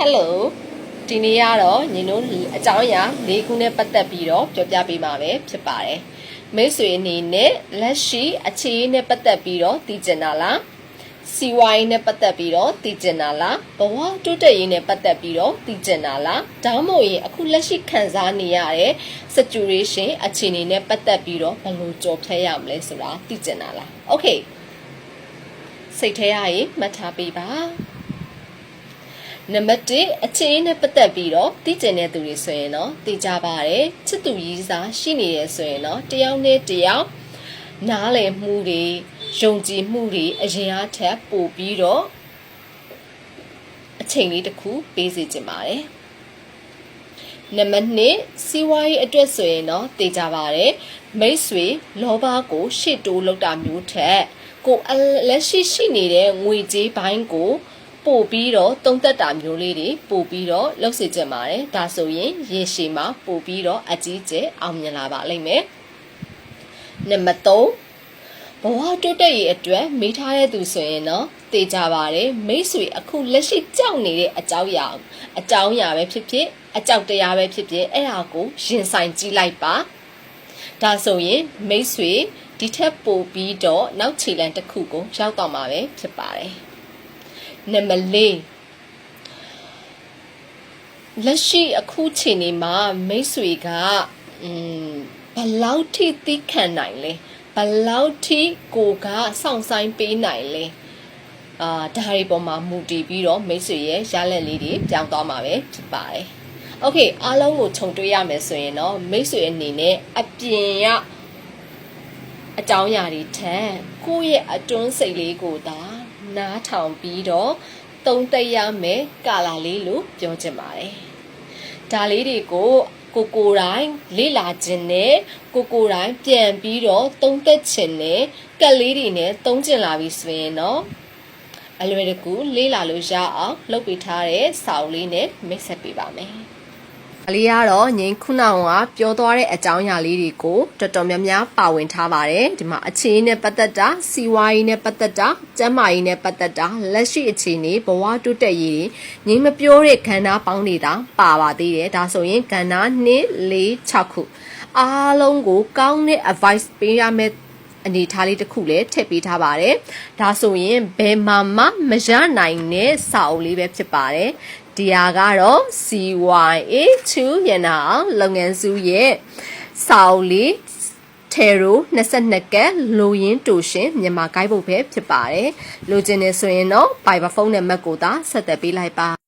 Hello ဒီနေ့ကတော့ညီတို့အကြောင်းအရာ၄ခုနဲ့ပတ်သက်ပြီးတော့ပြောပြပေးမှာပဲဖြစ်ပါတယ်မိတ်ဆွေအနေနဲ့လက်ရှိအခြေအနေနဲ့ပတ်သက်ပြီးတော့သိကျင်တာလားစီဝိုင်းနဲ့ပတ်သက်ပြီးတော့သိကျင်တာလားဘဝတိုးတက်ရေးနဲ့ပတ်သက်ပြီးတော့သိကျင်တာလားဒါမှမဟုတ်ရင်အခုလက်ရှိခံစားနေရတဲ့ situation အခြေအနေနဲ့ပတ်သက်ပြီးတော့ဘယ်လိုကြော်ဖြတ်ရမလဲဆိုတာသိကျင်တာလား Okay စိတ်ထဲရရင်မှတ်ထားပေးပါနံပါတ်1အခြေအနေနဲ့ပတ်သက်ပြီးတော့သိကျင်တဲ့သူတွေဆိုရင်တော့သိကြပါတယ်ချစ်သူရည်စားရှိနေရဆိုရင်တော့တယောက်နဲ့တယောက်နားလည်မှုတွေယုံကြည်မှုတွေအရင်အားထက်ပိုပြီးတော့အချိန်လေးတစ်ခုပေးစီခြင်းပါတယ်နံပါတ်2စီးပွားရေးအတွက်ဆိုရင်တော့သိကြပါတယ်မိတ်ဆွေလောဘကိုရှေ့တိုးလောက်တာမျိုးထက်ကိုလက်ရှိနေတဲ့ငွေကြေးပိုင်းကိုပို့ပြီးတော့တုံးသက်တာမျိုးလေးတွေပို့ပြီးတော့လှုပ်စေချင်ပါတယ်ဒါဆိုရင်ရေရှည်မှာပို့ပြီးတော့အကြီးကျယ်အောင်မြင်လာပါလိမ့်မယ်နံပါတ်3ဘဝတိုးတက်ရေးအတွက်မိထားတဲ့သူဆိုရင်တော့သိကြပါတယ်မိတ်ဆွေအခုလက်ရှိကြောက်နေတဲ့အကြောင်းအရာပဲဖြစ်ဖြစ်အကြောက်တရားပဲဖြစ်ဖြစ်အဲ့ဒါကိုရင်ဆိုင်ကြည့်လိုက်ပါဒါဆိုရင်မိတ်ဆွေဒီထက်ပိုပြီးတော့နောက်ခြေလှမ်းတစ်ခုကိုရောက်တော့မှာပဲဖြစ်ပါတယ်နံပါတ်4လက်ရှိအခုချိန်နေမှာမိတ်ဆွေကဘလောက်ထိသိခံနိုင်လဲဘလောက်ထိကိုကစောင့်ဆိုင်ပေးနိုင်လဲဒါတွေပေါ်မှာမူတည်ပြီးတော့မိတ်ဆွေရဲ့ရလဒ်လေးတွေပြောင်းသွားမှာပဲဖြစ်ပါတယ်โอเคအားလုံးကိုခြုံတွေ့ရမယ်ဆိုရင်တော့မိတ်ဆွေအနေနဲ့အပြင်ကအကြောင်းအရာတွေထက်ကိုယ့်ရဲ့အတွင်းစိတ်လေးကိုသာနားထောင်ပြီးတော့သုံးသပ်ရမယ်ကာလာလေးလို့ပြောချင်ပါတယ်ဒါလေးတွေကိုကိုတိုင်းလေ့လာခြင်းနဲ့ကိုတိုင်းပြန်ပြီးတော့သုံးသပ်ခြင်းနဲ့ကက်လေးတွေနဲ့သုံးကျင်လာပြီဆိုရင်တော့အလွယ်တကူလေ့လာလို့ရအောင်လုပ်ပေးထားတဲ့စာအုပ်လေးနဲ့မိတ်ဆက်ပေးပါမယ်အလေးကတော့ငင်းခုနကပြောသွားတဲ့အကြောင်းအရာလေးတွေကိုတော်တော်များများပါဝင်ထားပါတယ်ဒီမှာအခြေအနေနဲ့ပတ်သက်တာစီဝါရေးနဲ့ပတ်သက်တာကျန်းမာရေးနဲ့ပတ်သက်တာလက်ရှိအခြေအနေဘဝတိုးတက်ရေးငင်းမပြောတဲ့ကဏ္ဍပေါင်းနေတာပါပါသေးတယ်ဒါဆိုရင်ကဏ္ဍ2 4 6ခုအားလုံးကိုကောင်းတဲ့ advice ပေးရမယ့်အနေထားလေးတစ်ခုလည်းထည့်ပေးထားပါတယ်ဒါဆိုရင်ဘယ်မှာမှမရနိုင်တဲ့စာအုပ်လေးပဲဖြစ်ပါတယ်ဒီဟာကတော့ CYA2 ရန်နာလုပ်ငန်းစုရဲ့စာအုပ်လေးထေရို22ကက်လိုရင်းတူရှင်မြန်မာဂိုင်းဘုတ်ပဲဖြစ်ပါတယ်လိုချင်နေဆိုရင်တော့ Viber ဖုန်းနံပါတ်ကိုသာဆက်သွယ်ပေးလိုက်ပါ